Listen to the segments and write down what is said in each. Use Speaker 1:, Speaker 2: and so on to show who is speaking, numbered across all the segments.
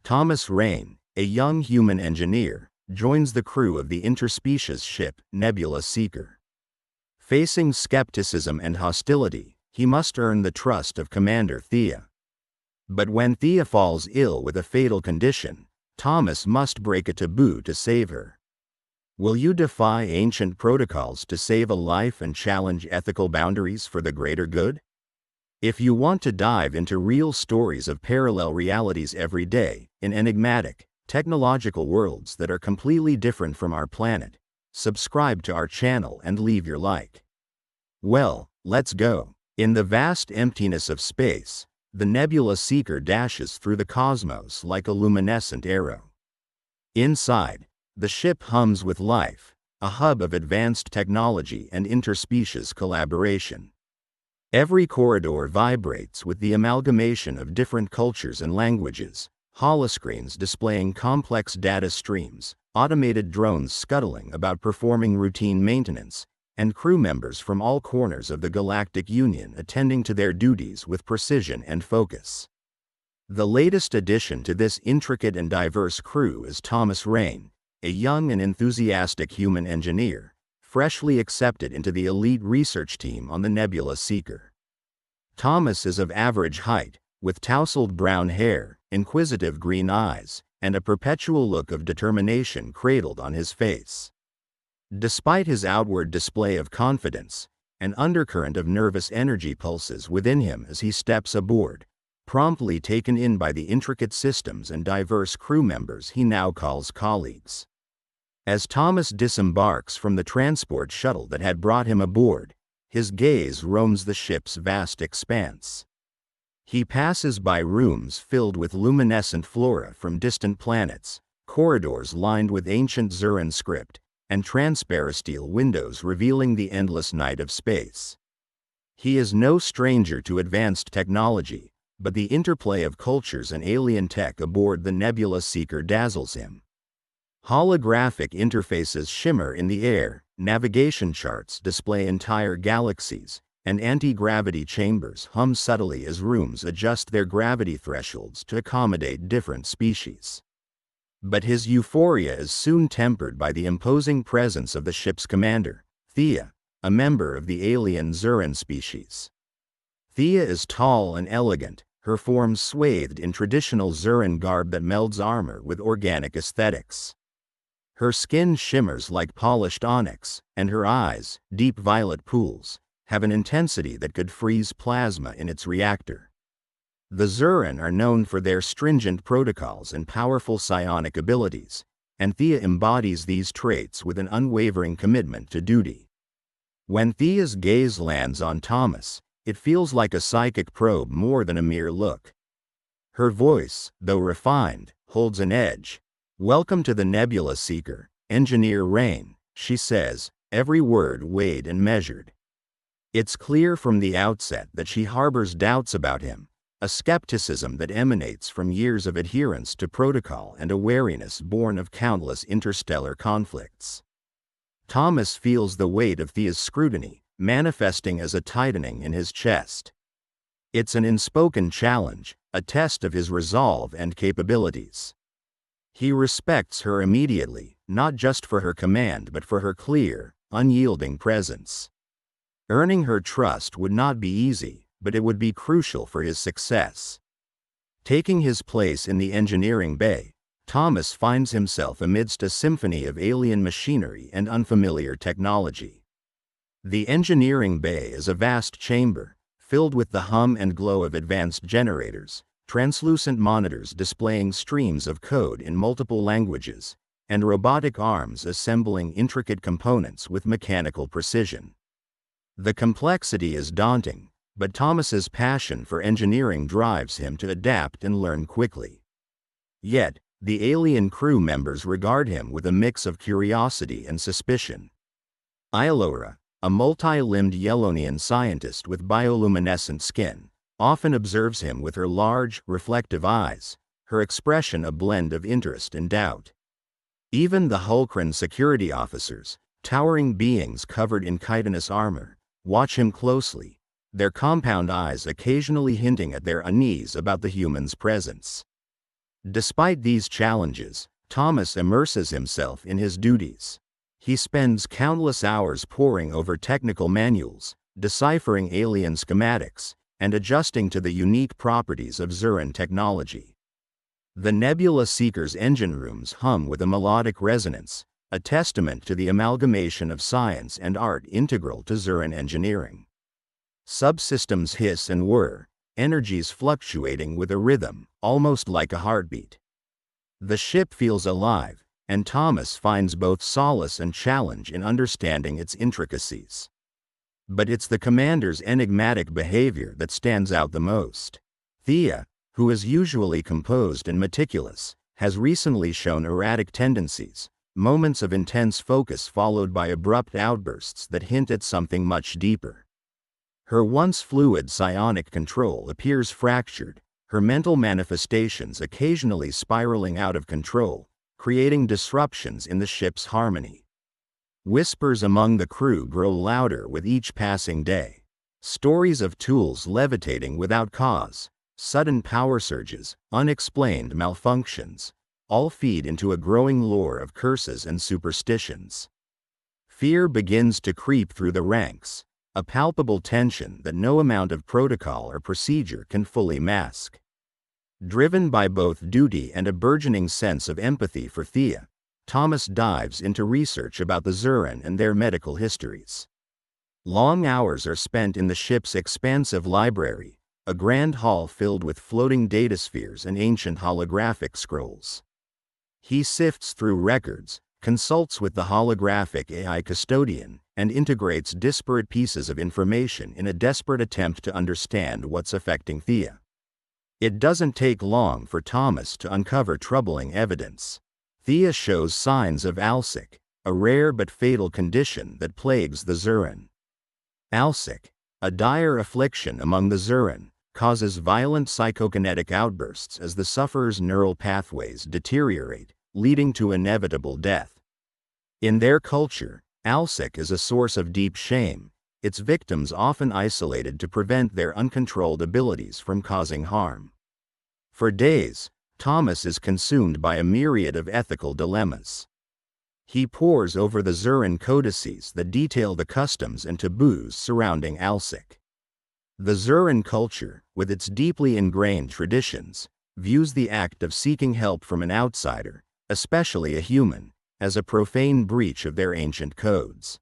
Speaker 1: Thomas Rain, a young human engineer, joins the crew of the interspecies ship Nebula Seeker. Facing skepticism and hostility, he must earn the trust of Commander Thea. But when Thea falls ill with a fatal condition, Thomas must break a taboo to save her. Will you defy ancient protocols to save a life and challenge ethical boundaries for the greater good? If you want to dive into real stories of parallel realities every day, in enigmatic, technological worlds that are completely different from our planet, subscribe to our channel and leave your like. Well, let's go. In the vast emptiness of space, the Nebula Seeker dashes through the cosmos like a luminescent arrow. Inside, the ship hums with life, a hub of advanced technology and interspecies collaboration. Every corridor vibrates with the amalgamation of different cultures and languages, holoscreens displaying complex data streams, automated drones scuttling about performing routine maintenance, and crew members from all corners of the Galactic Union attending to their duties with precision and focus. The latest addition to this intricate and diverse crew is Thomas Rain, a young and enthusiastic human engineer, freshly accepted into the elite research team on the Nebula Seeker. Thomas is of average height, with tousled brown hair, inquisitive green eyes, and a perpetual look of determination cradled on his face. Despite his outward display of confidence, an undercurrent of nervous energy pulses within him as he steps aboard, promptly taken in by the intricate systems and diverse crew members he now calls colleagues. As Thomas disembarks from the transport shuttle that had brought him aboard, his gaze roams the ship's vast expanse. He passes by rooms filled with luminescent flora from distant planets, corridors lined with ancient Zuran script, and transparisteel windows revealing the endless night of space. He is no stranger to advanced technology, but the interplay of cultures and alien tech aboard the Nebula Seeker dazzles him. Holographic interfaces shimmer in the air, navigation charts display entire galaxies, and anti-gravity chambers hum subtly as rooms adjust their gravity thresholds to accommodate different species. But his euphoria is soon tempered by the imposing presence of the ship's commander, Thea, a member of the alien Zuran species. Thea is tall and elegant, her form swathed in traditional Zuran garb that melds armor with organic aesthetics. Her skin shimmers like polished onyx, and her eyes, deep violet pools, have an intensity that could freeze plasma in its reactor. The Zuran are known for their stringent protocols and powerful psionic abilities, and Thea embodies these traits with an unwavering commitment to duty. When Thea's gaze lands on Thomas, it feels like a psychic probe more than a mere look. Her voice, though refined, holds an edge. "Welcome to the Nebula Seeker, Engineer Rain," she says, every word weighed and measured. It's clear from the outset that she harbors doubts about him, a skepticism that emanates from years of adherence to protocol and a wariness born of countless interstellar conflicts. Thomas feels the weight of Thea's scrutiny, manifesting as a tightening in his chest. It's an unspoken challenge, a test of his resolve and capabilities. He respects her immediately, not just for her command but for her clear, unyielding presence. Earning her trust would not be easy, but it would be crucial for his success. Taking his place in the engineering bay, Thomas finds himself amidst a symphony of alien machinery and unfamiliar technology. The engineering bay is a vast chamber, filled with the hum and glow of advanced generators, translucent monitors displaying streams of code in multiple languages, and robotic arms assembling intricate components with mechanical precision. The complexity is daunting, but Thomas's passion for engineering drives him to adapt and learn quickly. Yet, the alien crew members regard him with a mix of curiosity and suspicion. Ilora, a multi-limbed Yelonian scientist with bioluminescent skin, often observes him with her large, reflective eyes, her expression a blend of interest and doubt. Even the Hulkran security officers, towering beings covered in chitinous armor, watch him closely, their compound eyes occasionally hinting at their unease about the human's presence. Despite these challenges, Thomas immerses himself in his duties. He spends countless hours poring over technical manuals, deciphering alien schematics, and adjusting to the unique properties of Zuran technology. The Nebula Seeker's engine rooms hum with a melodic resonance, a testament to the amalgamation of science and art integral to Zuran engineering. Subsystems hiss and whir, energies fluctuating with a rhythm, almost like a heartbeat. The ship feels alive, and Thomas finds both solace and challenge in understanding its intricacies. But it's the commander's enigmatic behavior that stands out the most. Thea, who is usually composed and meticulous, has recently shown erratic tendencies, moments of intense focus followed by abrupt outbursts that hint at something much deeper. Her once fluid psionic control appears fractured, her mental manifestations occasionally spiraling out of control, creating disruptions in the ship's harmony. Whispers among the crew grow louder with each passing day. Stories of tools levitating without cause, sudden power surges, unexplained malfunctions, all feed into a growing lore of curses and superstitions. Fear begins to creep through the ranks, a palpable tension that no amount of protocol or procedure can fully mask. Driven by both duty and a burgeoning sense of empathy for Thea, Thomas dives into research about the Zuran and their medical histories. Long hours are spent in the ship's expansive library, a grand hall filled with floating dataspheres and ancient holographic scrolls. He sifts through records, consults with the holographic AI custodian, and integrates disparate pieces of information in a desperate attempt to understand what's affecting Thea. It doesn't take long for Thomas to uncover troubling evidence. Thea shows signs of ALSIC, a rare but fatal condition that plagues the Zuran. ALSIC, a dire affliction among the Zuran, causes violent psychokinetic outbursts as the sufferer's neural pathways deteriorate, leading to inevitable death. In their culture, ALSIC is a source of deep shame, its victims often isolated to prevent their uncontrolled abilities from causing harm. For days, Thomas is consumed by a myriad of ethical dilemmas. He pores over the Zuran codices that detail the customs and taboos surrounding ALSIC. The Zuran culture, with its deeply ingrained traditions, views the act of seeking help from an outsider, especially a human, as a profane breach of their ancient codes.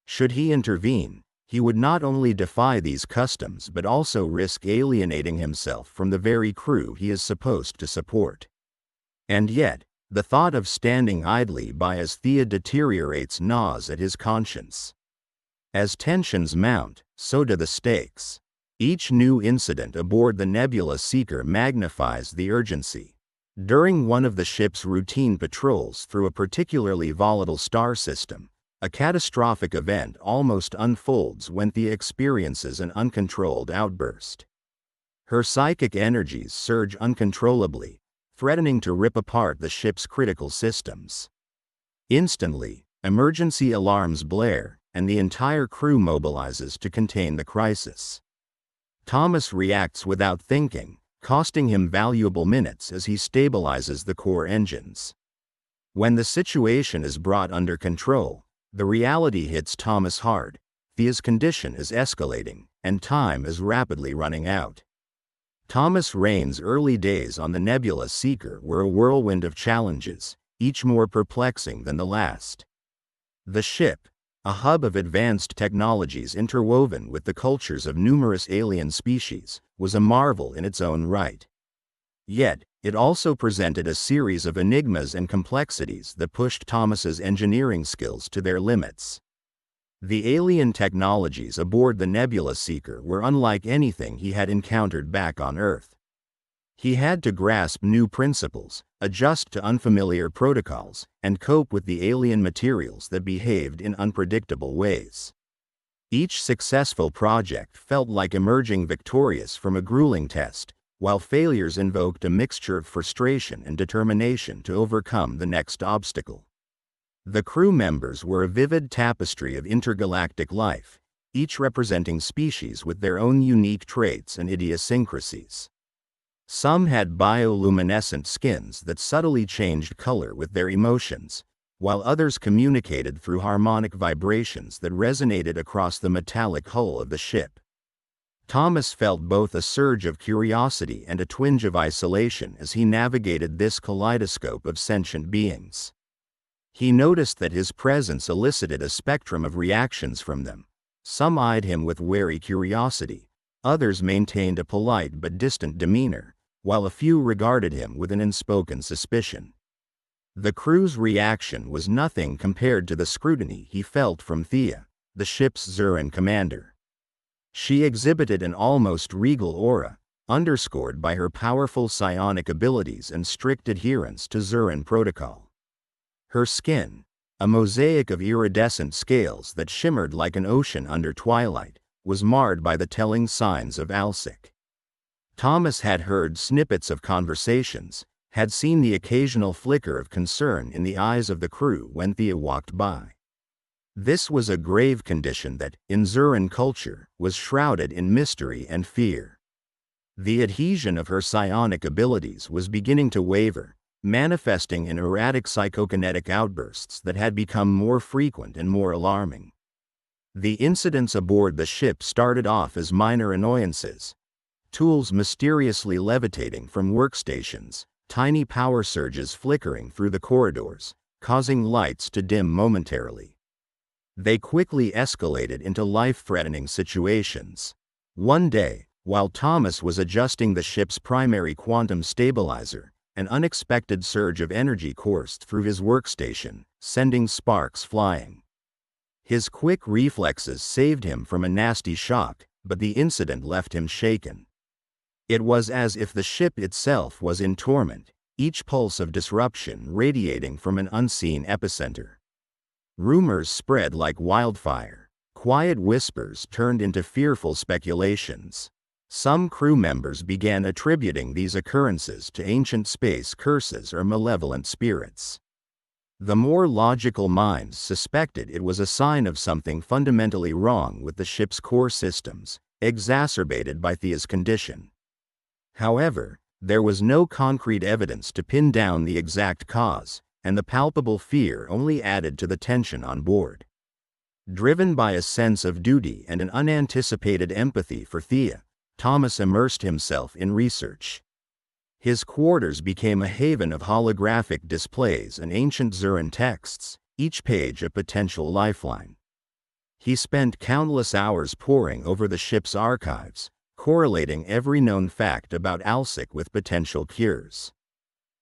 Speaker 1: Should he intervene, he would not only defy these customs but also risk alienating himself from the very crew he is supposed to support. And yet, the thought of standing idly by as Thea deteriorates gnaws at his conscience. As tensions mount, so do the stakes. Each new incident aboard the Nebula Seeker magnifies the urgency. During one of the ship's routine patrols through a particularly volatile star system, a catastrophic event almost unfolds when Thea experiences an uncontrolled outburst. Her psychic energies surge uncontrollably, threatening to rip apart the ship's critical systems. Instantly, emergency alarms blare, and the entire crew mobilizes to contain the crisis. Thomas reacts without thinking, costing him valuable minutes as he stabilizes the core engines. When the situation is brought under control, the reality hits Thomas hard. Thea's condition is escalating, and time is rapidly running out. Thomas Raine's early days on the Nebula Seeker were a whirlwind of challenges, each more perplexing than the last. The ship, a hub of advanced technologies interwoven with the cultures of numerous alien species, was a marvel in its own right. Yet, it also presented a series of enigmas and complexities that pushed Thomas's engineering skills to their limits. The alien technologies aboard the Nebula Seeker were unlike anything he had encountered back on Earth. He had to grasp new principles, adjust to unfamiliar protocols, and cope with the alien materials that behaved in unpredictable ways. Each successful project felt like emerging victorious from a grueling test, while failures invoked a mixture of frustration and determination to overcome the next obstacle. The crew members were a vivid tapestry of intergalactic life, each representing species with their own unique traits and idiosyncrasies. Some had bioluminescent skins that subtly changed color with their emotions, while others communicated through harmonic vibrations that resonated across the metallic hull of the ship. Thomas felt both a surge of curiosity and a twinge of isolation as he navigated this kaleidoscope of sentient beings. He noticed that his presence elicited a spectrum of reactions from them. Some eyed him with wary curiosity, others maintained a polite but distant demeanor, while a few regarded him with an unspoken suspicion. The crew's reaction was nothing compared to the scrutiny he felt from Thea, the ship's Zuran commander. She exhibited an almost regal aura, underscored by her powerful psionic abilities and strict adherence to Zuran protocol. Her skin, a mosaic of iridescent scales that shimmered like an ocean under twilight, was marred by the telling signs of Alsic. Thomas had heard snippets of conversations, had seen the occasional flicker of concern in the eyes of the crew when Thea walked by. This was a grave condition that, in Zuran culture, was shrouded in mystery and fear. The adhesion of her psionic abilities was beginning to waver, manifesting in erratic psychokinetic outbursts that had become more frequent and more alarming. The incidents aboard the ship started off as minor annoyances. Tools mysteriously levitating from workstations, tiny power surges flickering through the corridors, causing lights to dim momentarily. They quickly escalated into life-threatening situations. One day, while Thomas was adjusting the ship's primary quantum stabilizer, an unexpected surge of energy coursed through his workstation, sending sparks flying. His quick reflexes saved him from a nasty shock, but the incident left him shaken. It was as if the ship itself was in torment, each pulse of disruption radiating from an unseen epicenter. Rumors spread like wildfire. Quiet whispers turned into fearful speculations. Some crew members began attributing these occurrences to ancient space curses or malevolent spirits. The more logical minds suspected it was a sign of something fundamentally wrong with the ship's core systems, exacerbated by Thea's condition. However, there was no concrete evidence to pin down the exact cause, and the palpable fear only added to the tension on board. Driven by a sense of duty and an unanticipated empathy for Thea, Thomas immersed himself in research. His quarters became a haven of holographic displays and ancient Zuran texts, each page a potential lifeline. He spent countless hours poring over the ship's archives, correlating every known fact about Alsic with potential cures.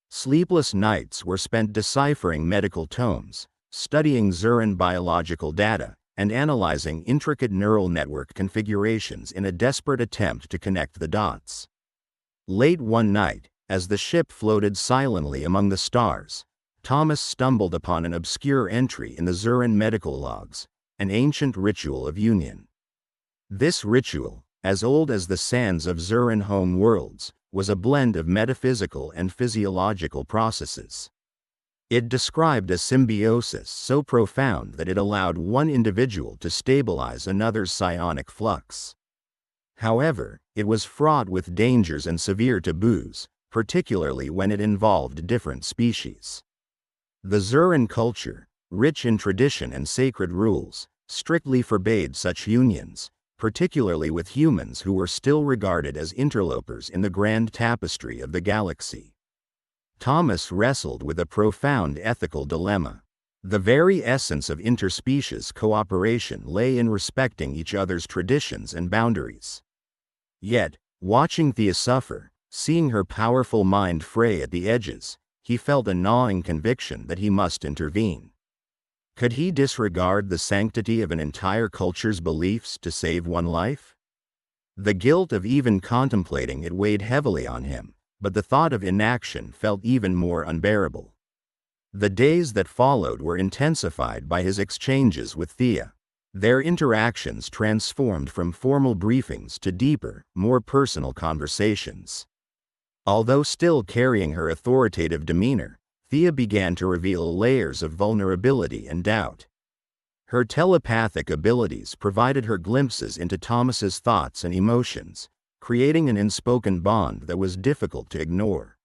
Speaker 1: Sleepless nights were spent deciphering medical tomes, studying Zuran biological data, and analyzing intricate neural network configurations in a desperate attempt to connect the dots. Late one night, as the ship floated silently among the stars, Thomas stumbled upon an obscure entry in the Zuran medical logs, an ancient ritual of union. This ritual, as old as the sands of Zuran home worlds, was a blend of metaphysical and physiological processes. It described a symbiosis so profound that it allowed one individual to stabilize another's psionic flux. However, it was fraught with dangers and severe taboos, particularly when it involved different species. The Zuran culture, rich in tradition and sacred rules, strictly forbade such unions, particularly with humans who were still regarded as interlopers in the grand tapestry of the galaxy. Thomas wrestled with a profound ethical dilemma. The very essence of interspecies cooperation lay in respecting each other's traditions and boundaries. Yet, watching Thea suffer, seeing her powerful mind fray at the edges, he felt a gnawing conviction that he must intervene. Could he disregard the sanctity of an entire culture's beliefs to save one life? The guilt of even contemplating it weighed heavily on him, but the thought of inaction felt even more unbearable. The days that followed were intensified by his exchanges with Thea. Their interactions transformed from formal briefings to deeper, more personal conversations. Although still carrying her authoritative demeanor, Thea began to reveal layers of vulnerability and doubt. Her telepathic abilities provided her glimpses into Thomas's thoughts and emotions, creating an unspoken bond that was difficult to ignore.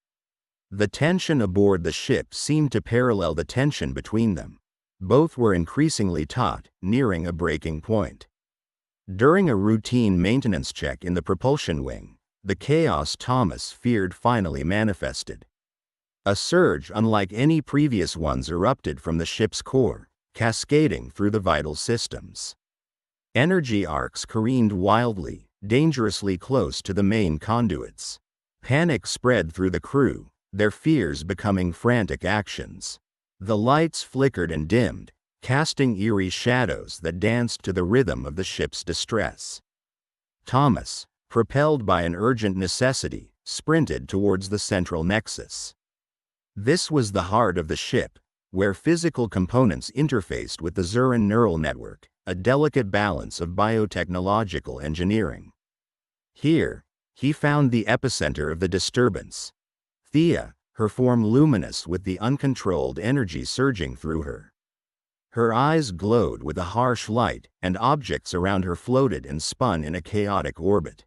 Speaker 1: The tension aboard the ship seemed to parallel the tension between them. Both were increasingly taut, nearing a breaking point. During a routine maintenance check in the propulsion wing, the chaos Thomas feared finally manifested. A surge unlike any previous ones erupted from the ship's core, cascading through the vital systems. Energy arcs careened wildly, dangerously close to the main conduits. Panic spread through the crew, their fears becoming frantic actions. The lights flickered and dimmed, casting eerie shadows that danced to the rhythm of the ship's distress. Thomas, propelled by an urgent necessity, sprinted towards the central nexus. This was the heart of the ship, where physical components interfaced with the Zuran neural network, a delicate balance of biotechnological engineering. Here, he found the epicenter of the disturbance. Thea, her form luminous with the uncontrolled energy surging through her. Her eyes glowed with a harsh light, and objects around her floated and spun in a chaotic orbit.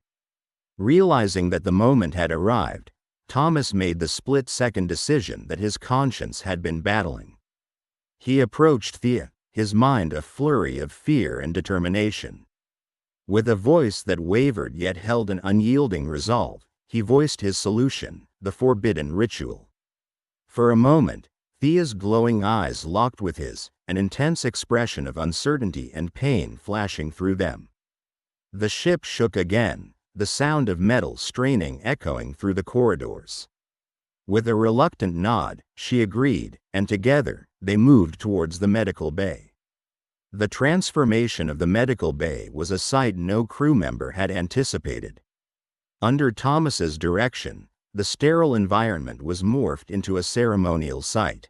Speaker 1: Realizing that the moment had arrived, Thomas made the split-second decision that his conscience had been battling. He approached Thea, his mind a flurry of fear and determination. With a voice that wavered yet held an unyielding resolve, he voiced his solution, the forbidden ritual. For a moment, Thea's glowing eyes locked with his, an intense expression of uncertainty and pain flashing through them. The ship shook again, the sound of metal straining echoing through the corridors. With a reluctant nod, she agreed, and together, they moved towards the medical bay. The transformation of the medical bay was a sight no crew member had anticipated. Under Thomas's direction, the sterile environment was morphed into a ceremonial site.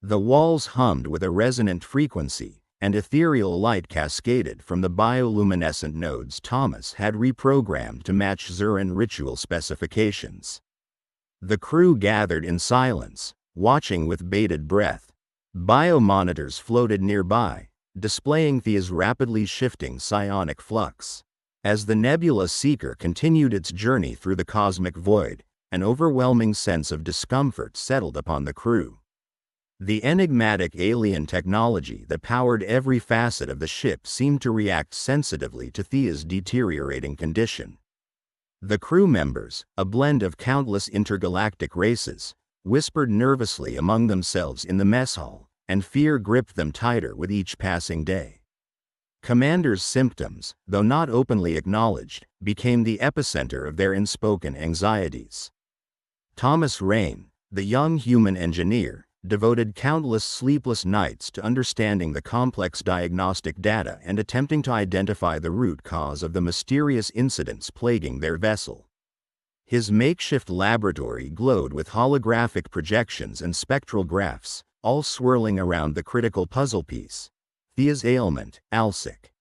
Speaker 1: The walls hummed with a resonant frequency, and ethereal light cascaded from the bioluminescent nodes Thomas had reprogrammed to match Zuran ritual specifications. The crew gathered in silence, watching with bated breath. Biomonitors floated nearby, displaying Thea's rapidly shifting psionic flux. As the Nebula Seeker continued its journey through the cosmic void, an overwhelming sense of discomfort settled upon the crew. The enigmatic alien technology that powered every facet of the ship seemed to react sensitively to Thea's deteriorating condition. The crew members, a blend of countless intergalactic races, whispered nervously among themselves in the mess hall, and fear gripped them tighter with each passing day. Commander's symptoms, though not openly acknowledged, became the epicenter of their unspoken anxieties. Thomas Rain, the young human engineer, devoted countless sleepless nights to understanding the complex diagnostic data and attempting to identify the root cause of the mysterious incidents plaguing their vessel. His makeshift laboratory glowed with holographic projections and spectral graphs, all swirling around the critical puzzle piece: Thea's ailment, Alsic.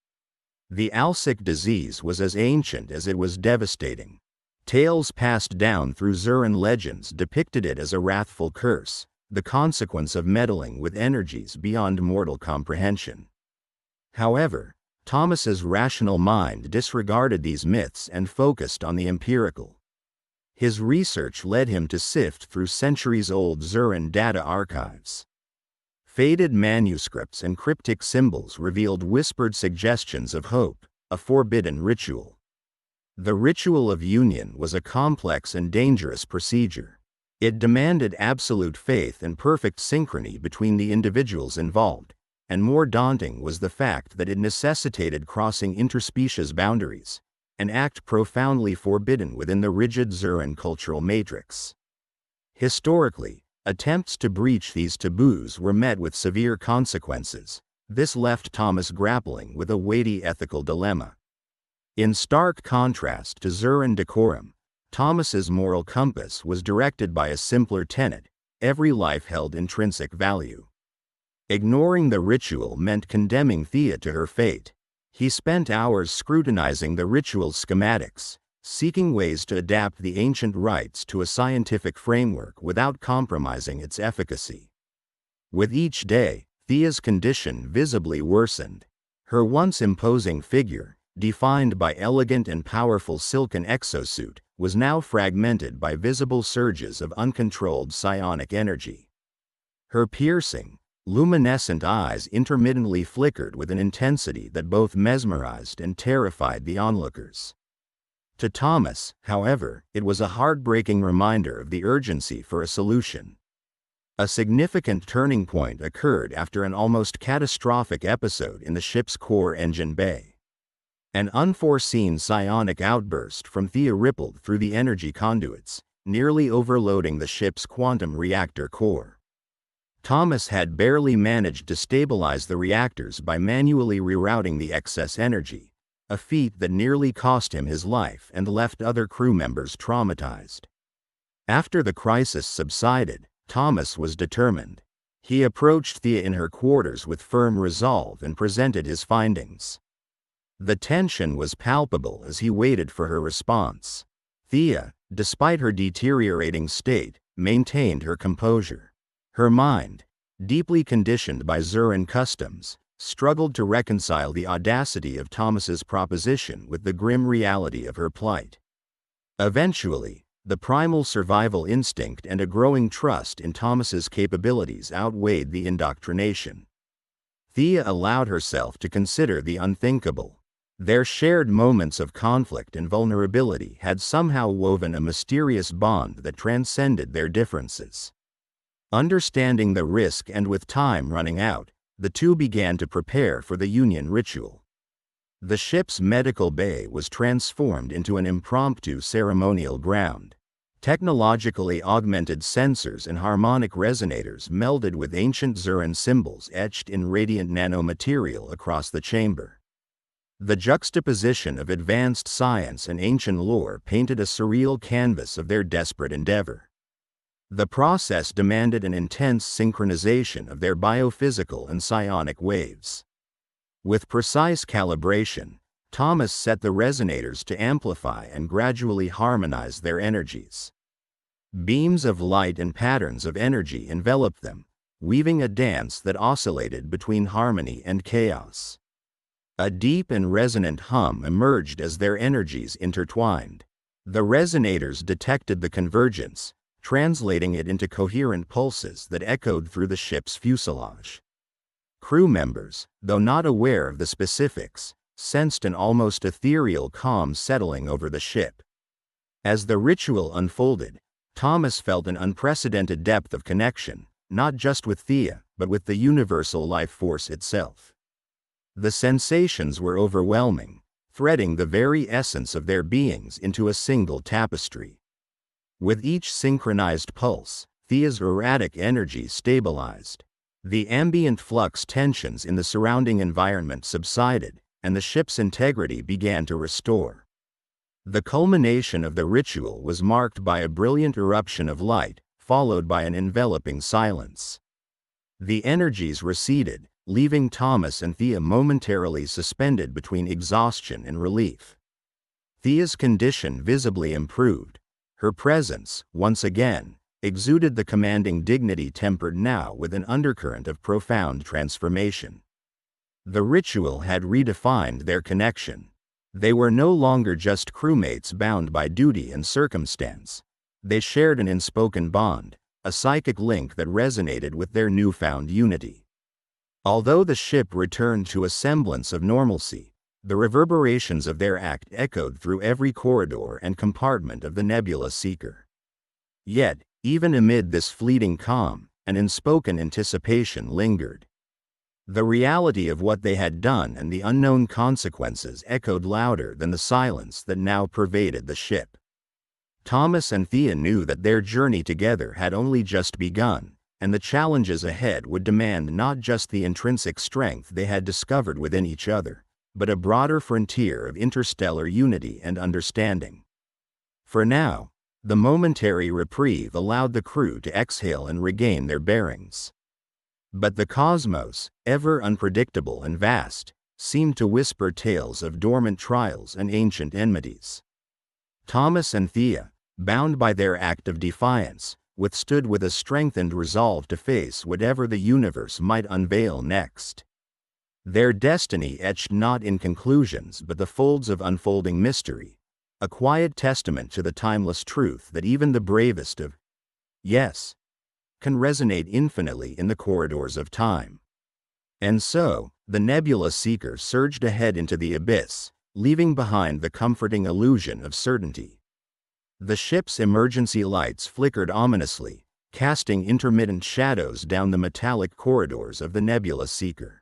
Speaker 1: The Alsic disease was as ancient as it was devastating. Tales passed down through Zuran legends depicted it as a wrathful curse, the consequence of meddling with energies beyond mortal comprehension. However, Thomas's rational mind disregarded these myths and focused on the empirical. His research led him to sift through centuries-old Zuran data archives. Faded manuscripts and cryptic symbols revealed whispered suggestions of hope, a forbidden ritual. The ritual of union was a complex and dangerous procedure. It demanded absolute faith and perfect synchrony between the individuals involved, and more daunting was the fact that it necessitated crossing interspecies boundaries, an act profoundly forbidden within the rigid Zuran cultural matrix. Historically, attempts to breach these taboos were met with severe consequences. This left Thomas grappling with a weighty ethical dilemma. In stark contrast to Zuran decorum, Thomas's moral compass was directed by a simpler tenet: every life held intrinsic value. Ignoring the ritual meant condemning Thea to her fate. He spent hours scrutinizing the ritual's schematics, seeking ways to adapt the ancient rites to a scientific framework without compromising its efficacy. With each day, Thea's condition visibly worsened. Her once imposing figure, defined by elegant and powerful silken exosuit, was now fragmented by visible surges of uncontrolled psionic energy. Her piercing, luminescent eyes intermittently flickered with an intensity that both mesmerized and terrified the onlookers. To Thomas, however, it was a heartbreaking reminder of the urgency for a solution. A significant turning point occurred after an almost catastrophic episode in the ship's core engine bay. An unforeseen psionic outburst from Thea rippled through the energy conduits, nearly overloading the ship's quantum reactor core. Thomas had barely managed to stabilize the reactors by manually rerouting the excess energy, a feat that nearly cost him his life and left other crew members traumatized. After the crisis subsided, Thomas was determined. He approached Thea in her quarters with firm resolve and presented his findings. The tension was palpable as he waited for her response. Thea, despite her deteriorating state, maintained her composure. Her mind, deeply conditioned by Zuran customs, struggled to reconcile the audacity of Thomas's proposition with the grim reality of her plight. Eventually, the primal survival instinct and a growing trust in Thomas's capabilities outweighed the indoctrination. Thea allowed herself to consider the unthinkable. Their shared moments of conflict and vulnerability had somehow woven a mysterious bond that transcended their differences. Understanding the risk and with time running out, the two began to prepare for the Union ritual. The ship's medical bay was transformed into an impromptu ceremonial ground. Technologically augmented sensors and harmonic resonators melded with ancient Zuran symbols etched in radiant nanomaterial across the chamber. The juxtaposition of advanced science and ancient lore painted a surreal canvas of their desperate endeavor. The process demanded an intense synchronization of their biophysical and psionic waves. With precise calibration, Thomas set the resonators to amplify and gradually harmonize their energies. Beams of light and patterns of energy enveloped them, weaving a dance that oscillated between harmony and chaos. A deep and resonant hum emerged as their energies intertwined. The resonators detected the convergence, translating it into coherent pulses that echoed through the ship's fuselage. Crew members, though not aware of the specifics, sensed an almost ethereal calm settling over the ship. As the ritual unfolded, Thomas felt an unprecedented depth of connection, not just with Thea, but with the universal life force itself. The sensations were overwhelming, threading the very essence of their beings into a single tapestry. With each synchronized pulse, Thea's erratic energy stabilized. The ambient flux tensions in the surrounding environment subsided, and the ship's integrity began to restore. The culmination of the ritual was marked by a brilliant eruption of light, followed by an enveloping silence. The energies receded, leaving Thomas and Thea momentarily suspended between exhaustion and relief. Thea's condition visibly improved. Her presence, once again, exuded the commanding dignity tempered now with an undercurrent of profound transformation. The ritual had redefined their connection. They were no longer just crewmates bound by duty and circumstance. They shared an unspoken bond, a psychic link that resonated with their newfound unity. Although the ship returned to a semblance of normalcy, the reverberations of their act echoed through every corridor and compartment of the Nebula Seeker. Yet, even amid this fleeting calm, an unspoken anticipation lingered. The reality of what they had done and the unknown consequences echoed louder than the silence that now pervaded the ship. Thomas and Thea knew that their journey together had only just begun, and the challenges ahead would demand not just the intrinsic strength they had discovered within each other, but a broader frontier of interstellar unity and understanding. For now, the momentary reprieve allowed the crew to exhale and regain their bearings. But the cosmos, ever unpredictable and vast, seemed to whisper tales of dormant trials and ancient enmities. Thomas and Thea, bound by their act of defiance, withstood with a strengthened resolve to face whatever the universe might unveil next. Their destiny etched not in conclusions but the folds of unfolding mystery, a quiet testament to the timeless truth that even the bravest of yes can resonate infinitely in the corridors of time. And so, the Nebula Seeker surged ahead into the abyss, leaving behind the comforting illusion of certainty. The ship's emergency lights flickered ominously, casting intermittent shadows down the metallic corridors of the Nebula Seeker.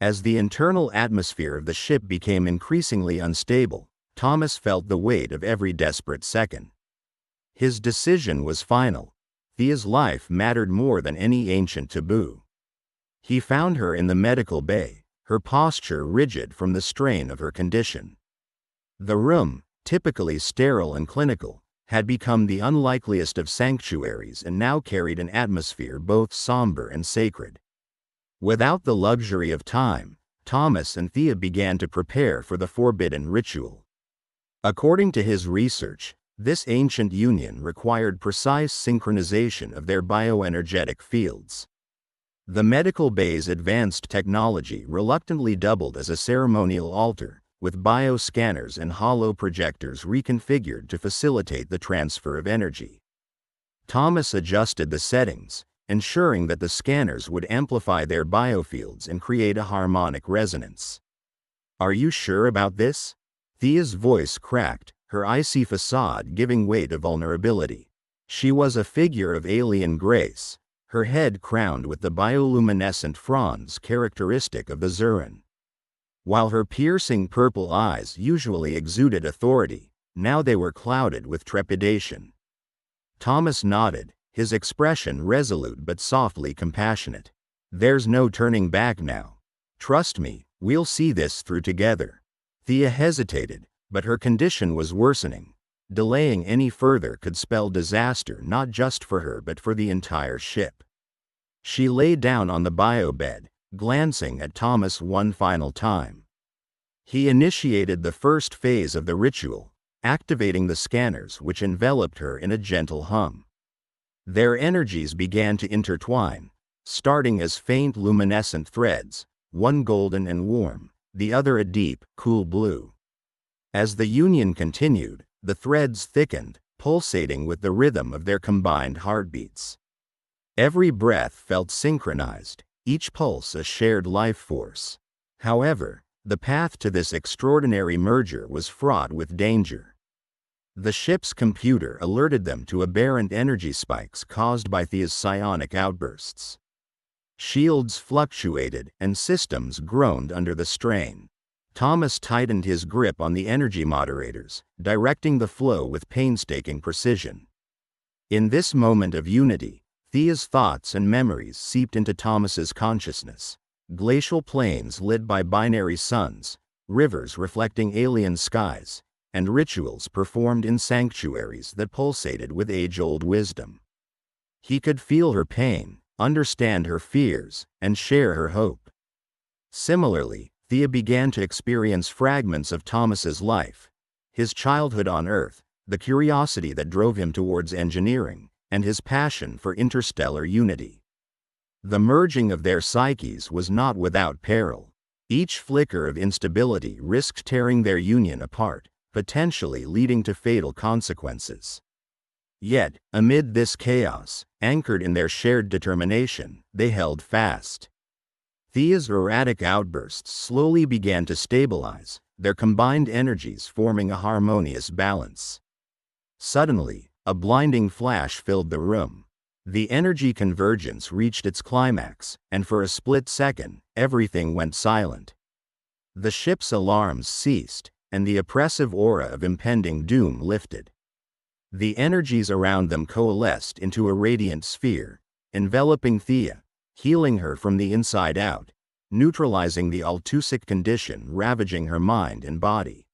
Speaker 1: As the internal atmosphere of the ship became increasingly unstable, Thomas felt the weight of every desperate second. His decision was final. Thea's life mattered more than any ancient taboo. He found her in the medical bay, her posture rigid from the strain of her condition. The room, typically sterile and clinical, had become the unlikeliest of sanctuaries and now carried an atmosphere both somber and sacred. Without the luxury of time, Thomas and Thea began to prepare for the forbidden ritual. According to his research, this ancient union required precise synchronization of their bioenergetic fields. The medical bay's advanced technology reluctantly doubled as a ceremonial altar, with bioscanners and hollow projectors reconfigured to facilitate the transfer of energy. Thomas adjusted the settings, ensuring that the scanners would amplify their biofields and create a harmonic resonance. "Are you sure about this?" Thea's voice cracked, her icy facade giving way to vulnerability. She was a figure of alien grace, her head crowned with the bioluminescent fronds characteristic of the Zuran. While her piercing purple eyes usually exuded authority, now they were clouded with trepidation. Thomas nodded, his expression resolute but softly compassionate. "There's no turning back now. Trust me, we'll see this through together." Thea hesitated, but her condition was worsening. Delaying any further could spell disaster not just for her but for the entire ship. She lay down on the biobed, glancing at Thomas one final time. He initiated the first phase of the ritual, activating the scanners which enveloped her in a gentle hum. Their energies began to intertwine, starting as faint luminescent threads, one golden and warm, the other a deep, cool blue. As the union continued, the threads thickened, pulsating with the rhythm of their combined heartbeats. Every breath felt synchronized, each pulse a shared life force. However, the path to this extraordinary merger was fraught with danger. The ship's computer alerted them to aberrant energy spikes caused by Thea's psionic outbursts. Shields fluctuated and systems groaned under the strain. Thomas tightened his grip on the energy moderators, directing the flow with painstaking precision. In this moment of unity, Thea's thoughts and memories seeped into Thomas's consciousness. Glacial plains lit by binary suns, rivers reflecting alien skies, and rituals performed in sanctuaries that pulsated with age-old wisdom. He could feel her pain, understand her fears, and share her hope. Similarly, Thea began to experience fragments of Thomas's life, his childhood on Earth, the curiosity that drove him towards engineering, and his passion for interstellar unity. The merging of their psyches was not without peril. Each flicker of instability risked tearing their union apart, potentially leading to fatal consequences. Yet, amid this chaos, anchored in their shared determination, they held fast. Thea's erratic outbursts slowly began to stabilize, their combined energies forming a harmonious balance. Suddenly, a blinding flash filled the room. The energy convergence reached its climax, and for a split second, everything went silent. The ship's alarms ceased, and the oppressive aura of impending doom lifted. The energies around them coalesced into a radiant sphere, enveloping Thea, healing her from the inside out, neutralizing the Altusic condition ravaging her mind and body.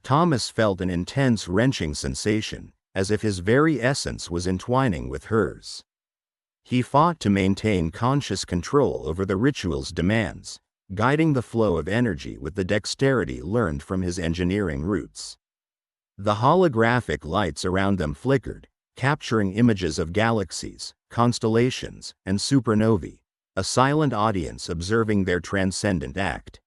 Speaker 1: Thomas felt an intense wrenching sensation, as if his very essence was entwining with hers. He fought to maintain conscious control over the ritual's demands, guiding the flow of energy with the dexterity learned from his engineering roots. The holographic lights around them flickered, capturing images of galaxies, constellations, and supernovae, a silent audience observing their transcendent act.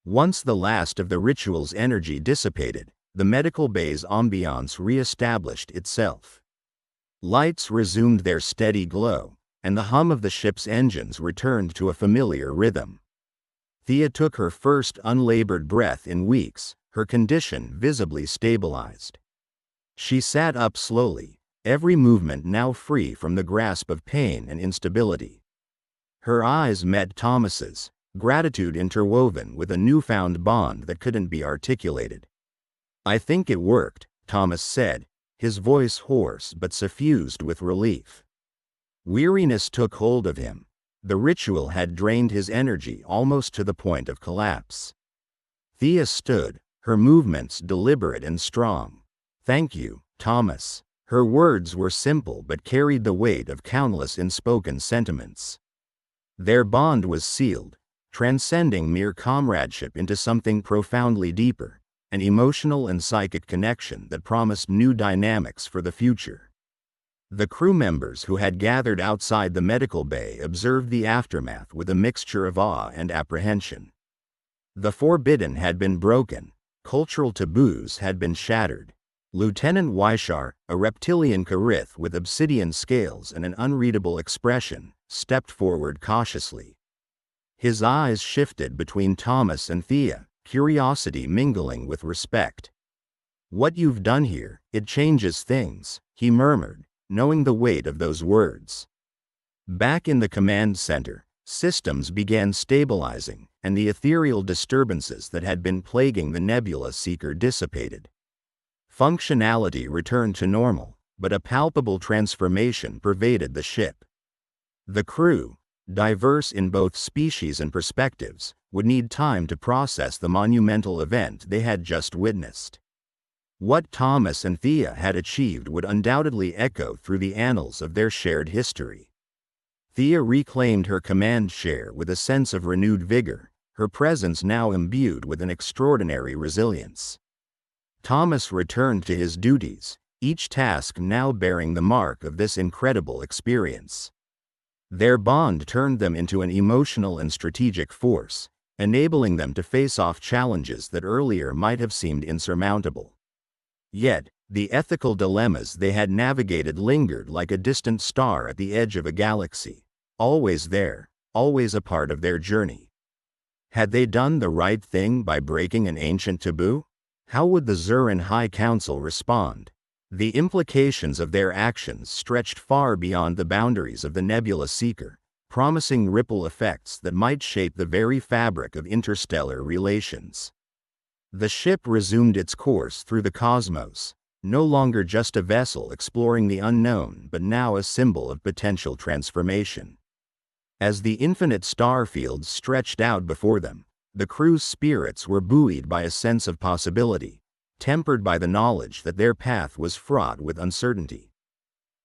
Speaker 1: Once the last of the ritual's energy dissipated, the medical bay's ambiance re-established itself. Lights resumed their steady glow, and the hum of the ship's engines returned to a familiar rhythm. Thea took her first unlabored breath in weeks, her condition visibly stabilized. She sat up slowly, every movement now free from the grasp of pain and instability. Her eyes met Thomas's, gratitude interwoven with a newfound bond that couldn't be articulated. "I think it worked," Thomas said, his voice hoarse but suffused with relief. Weariness took hold of him. The ritual had drained his energy almost to the point of collapse. Thea stood, her movements deliberate and strong. "Thank you, Thomas." Her words were simple but carried the weight of countless unspoken sentiments. Their bond was sealed, transcending mere comradeship into something profoundly deeper, an emotional and psychic connection that promised new dynamics for the future. The crew members who had gathered outside the medical bay observed the aftermath with a mixture of awe and apprehension. The forbidden had been broken, cultural taboos had been shattered. Lieutenant Wyshar, a reptilian Karith with obsidian scales and an unreadable expression, stepped forward cautiously. His eyes shifted between Thomas and Thea, curiosity mingling with respect. "What you've done here, it changes things," he murmured, knowing the weight of those words. Back in the command center, systems began stabilizing, and the ethereal disturbances that had been plaguing the Nebula Seeker dissipated. Functionality returned to normal, but a palpable transformation pervaded the ship. The crew, diverse in both species and perspectives, would need time to process the monumental event they had just witnessed. What Thomas and Thea had achieved would undoubtedly echo through the annals of their shared history. Thea reclaimed her command chair with a sense of renewed vigor, her presence now imbued with an extraordinary resilience. Thomas returned to his duties, each task now bearing the mark of this incredible experience. Their bond turned them into an emotional and strategic force, enabling them to face off challenges that earlier might have seemed insurmountable. Yet, the ethical dilemmas they had navigated lingered like a distant star at the edge of a galaxy, always there, always a part of their journey. Had they done the right thing by breaking an ancient taboo? How would the Zuran High Council respond? The implications of their actions stretched far beyond the boundaries of the Nebula Seeker, promising ripple effects that might shape the very fabric of interstellar relations. The ship resumed its course through the cosmos, no longer just a vessel exploring the unknown but now a symbol of potential transformation. As the infinite star fields stretched out before them, the crew's spirits were buoyed by a sense of possibility, tempered by the knowledge that their path was fraught with uncertainty.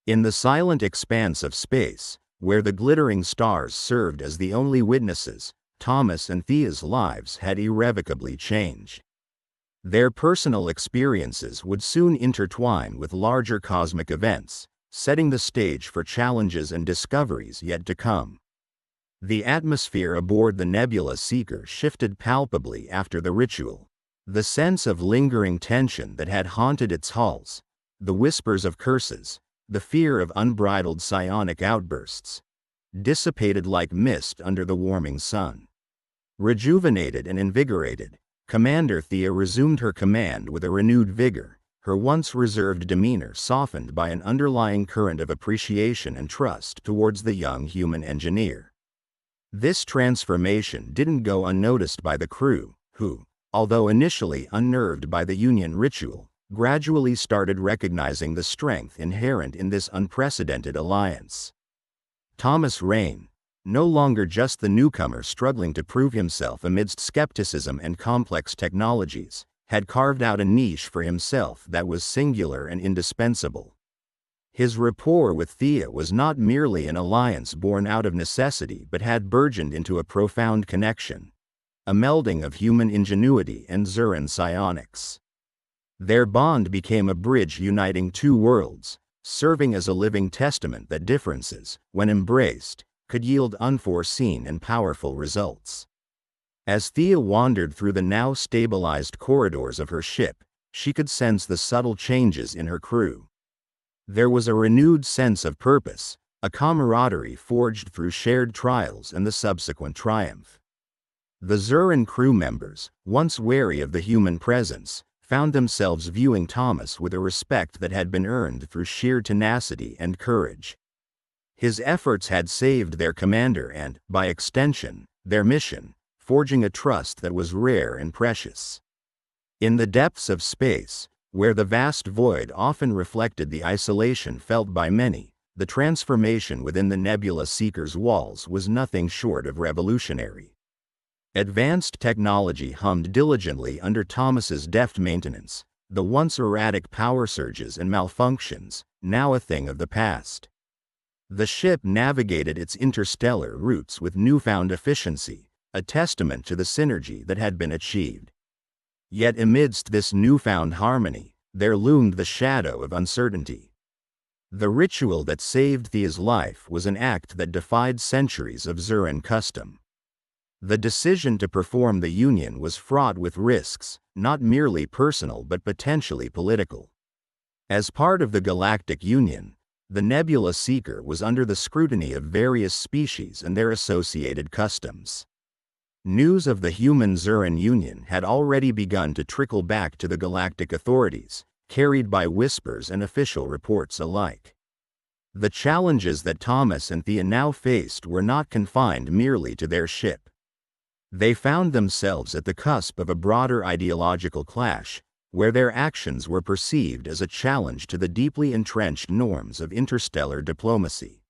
Speaker 1: In the silent expanse of space, where the glittering stars served as the only witnesses, Thomas and Thea's lives had irrevocably changed. Their personal experiences would soon intertwine with larger cosmic events, setting the stage for challenges and discoveries yet to come. The atmosphere aboard the Nebula Seeker shifted palpably after the ritual. The sense of lingering tension that had haunted its halls, the whispers of curses, the fear of unbridled psionic outbursts, dissipated like mist under the warming sun. Rejuvenated and invigorated, Commander Thea resumed her command with a renewed vigor, her once reserved demeanor softened by an underlying current of appreciation and trust towards the young human engineer. This transformation didn't go unnoticed by the crew, who, although initially unnerved by the Union ritual, gradually started recognizing the strength inherent in this unprecedented alliance. Thomas Rain, no longer just the newcomer struggling to prove himself amidst skepticism and complex technologies, had carved out a niche for himself that was singular and indispensable. His rapport with Thea was not merely an alliance born out of necessity but had burgeoned into a profound connection, a melding of human ingenuity and Zuran psionics. Their bond became a bridge uniting two worlds, serving as a living testament that differences, when embraced, could yield unforeseen and powerful results. As Thea wandered through the now stabilized corridors of her ship, she could sense the subtle changes in her crew. There was a renewed sense of purpose, a camaraderie forged through shared trials and the subsequent triumph. The Zuran crew members, once wary of the human presence, found themselves viewing Thomas with a respect that had been earned through sheer tenacity and courage. His efforts had saved their commander and, by extension, their mission, forging a trust that was rare and precious. In the depths of space, where the vast void often reflected the isolation felt by many, the transformation within the Nebula Seeker's walls was nothing short of revolutionary. Advanced technology hummed diligently under Thomas's deft maintenance, the once erratic power surges and malfunctions, now a thing of the past. The ship navigated its interstellar routes with newfound efficiency, a testament to the synergy that had been achieved. Yet amidst this newfound harmony, there loomed the shadow of uncertainty. The ritual that saved Thea's life was an act that defied centuries of Zuran custom. The decision to perform the union was fraught with risks, not merely personal but potentially political. As part of the Galactic Union, the Nebula Seeker was under the scrutiny of various species and their associated customs. News of the Human-Zuran Union had already begun to trickle back to the galactic authorities, carried by whispers and official reports alike. The challenges that Thomas and Thea now faced were not confined merely to their ship. They found themselves at the cusp of a broader ideological clash, where their actions were perceived as a challenge to the deeply entrenched norms of interstellar diplomacy.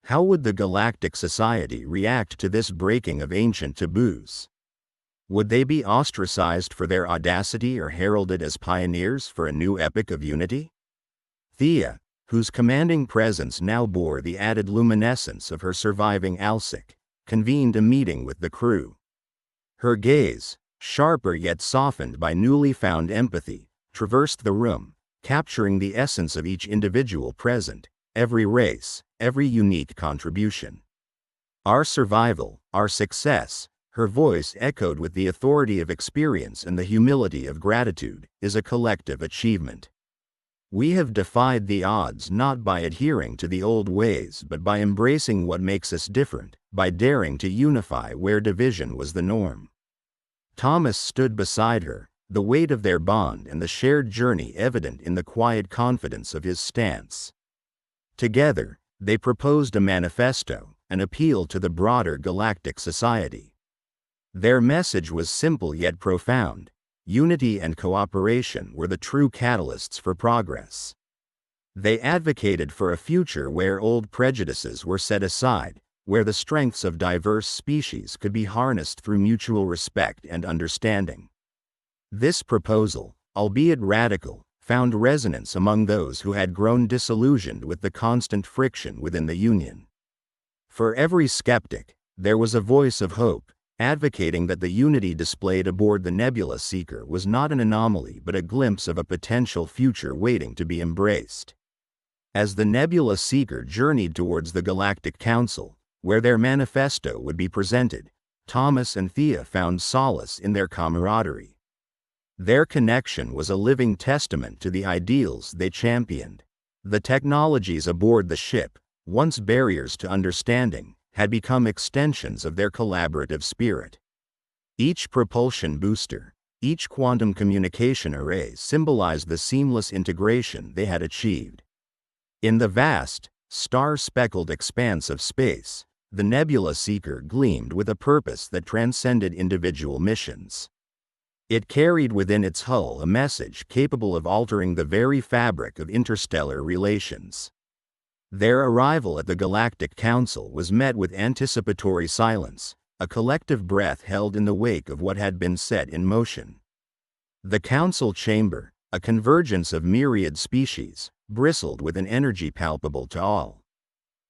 Speaker 1: How would the Galactic Society react to this breaking of ancient taboos? Would they be ostracized for their audacity or heralded as pioneers for a new epoch of unity? Thea, whose commanding presence now bore the added luminescence of her surviving ALSIC, convened a meeting with the crew. Her gaze, sharper yet softened by newly found empathy, traversed the room, capturing the essence of each individual present, every race, every unique contribution. Our survival, our success, her voice echoed with the authority of experience and the humility of gratitude, is a collective achievement. We have defied the odds not by adhering to the old ways but by embracing what makes us different, by daring to unify where division was the norm. Thomas stood beside her, the weight of their bond and the shared journey evident in the quiet confidence of his stance. Together, they proposed a manifesto, an appeal to the broader galactic society. Their message was simple yet profound. Unity and cooperation were the true catalysts for progress. They advocated for a future where old prejudices were set aside, where the strengths of diverse species could be harnessed through mutual respect and understanding. This proposal, albeit radical, found resonance among those who had grown disillusioned with the constant friction within the Union. For every skeptic, there was a voice of hope, advocating that the unity displayed aboard the Nebula Seeker was not an anomaly but a glimpse of a potential future waiting to be embraced. As the Nebula Seeker journeyed towards the Galactic Council, where their manifesto would be presented, Thomas and Thea found solace in their camaraderie. Their connection was a living testament to the ideals they championed. The technologies aboard the ship, once barriers to understanding, had become extensions of their collaborative spirit. Each propulsion booster, each quantum communication array symbolized the seamless integration they had achieved. In the vast, star-speckled expanse of space, the Nebula Seeker gleamed with a purpose that transcended individual missions. It carried within its hull a message capable of altering the very fabric of interstellar relations. Their arrival at the Galactic Council was met with anticipatory silence, a collective breath held in the wake of what had been set in motion. The council chamber, a convergence of myriad species, bristled with an energy palpable to all.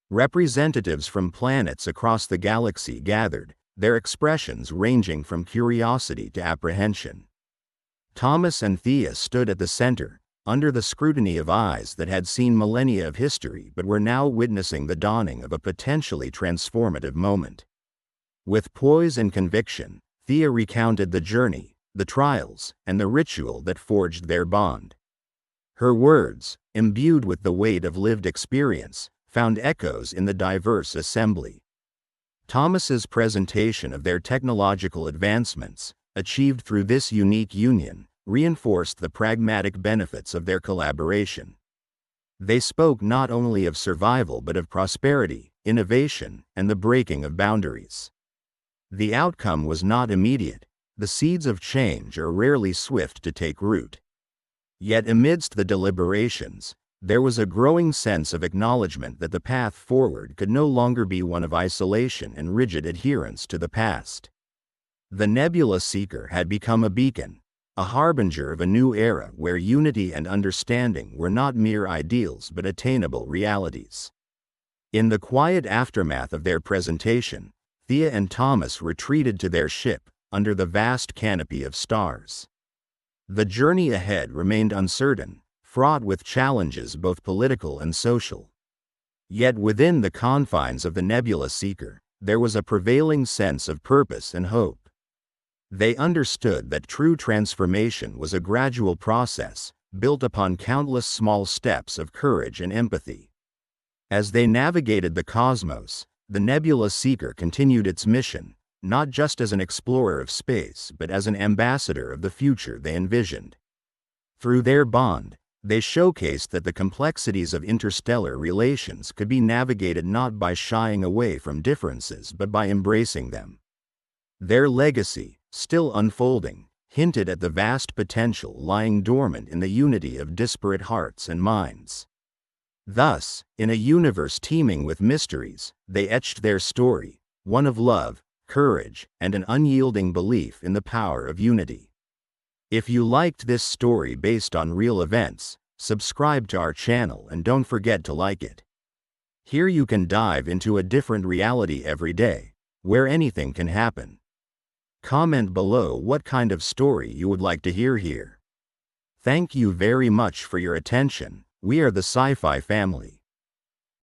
Speaker 1: Representatives from planets across the galaxy gathered, their expressions ranging from curiosity to apprehension. Thomas and Thea stood at the center, under the scrutiny of eyes that had seen millennia of history but were now witnessing the dawning of a potentially transformative moment. With poise and conviction, Thea recounted the journey, the trials, and the ritual that forged their bond. Her words, imbued with the weight of lived experience, found echoes in the diverse assembly. Thomas's presentation of their technological advancements, achieved through this unique union, reinforced the pragmatic benefits of their collaboration. They spoke not only of survival but of prosperity, innovation, and the breaking of boundaries. The outcome was not immediate. The seeds of change are rarely swift to take root. Yet amidst the deliberations, there was a growing sense of acknowledgement that the path forward could no longer be one of isolation and rigid adherence to the past. The Nebula Seeker had become a beacon, a harbinger of a new era where unity and understanding were not mere ideals but attainable realities. In the quiet aftermath of their presentation, Thea and Thomas retreated to their ship, under the vast canopy of stars. The journey ahead remained uncertain, fraught with challenges both political and social. Yet within the confines of the Nebula Seeker, there was a prevailing sense of purpose and hope. They understood that true transformation was a gradual process, built upon countless small steps of courage and empathy. As they navigated the cosmos, the Nebula Seeker continued its mission, not just as an explorer of space but as an ambassador of the future they envisioned. Through their bond, they showcased that the complexities of interstellar relations could be navigated not by shying away from differences but by embracing them. Their legacy, still unfolding, hinted at the vast potential lying dormant in the unity of disparate hearts and minds. Thus, in a universe teeming with mysteries, they etched their story, one of love, courage, and an unyielding belief in the power of unity. If you liked this story based on real events, subscribe to our channel and don't forget to like it. Here you can dive into a different reality every day, where anything can happen. Comment below what kind of story you would like to hear here. Thank you very much for your attention. We are the Sci-Fi family.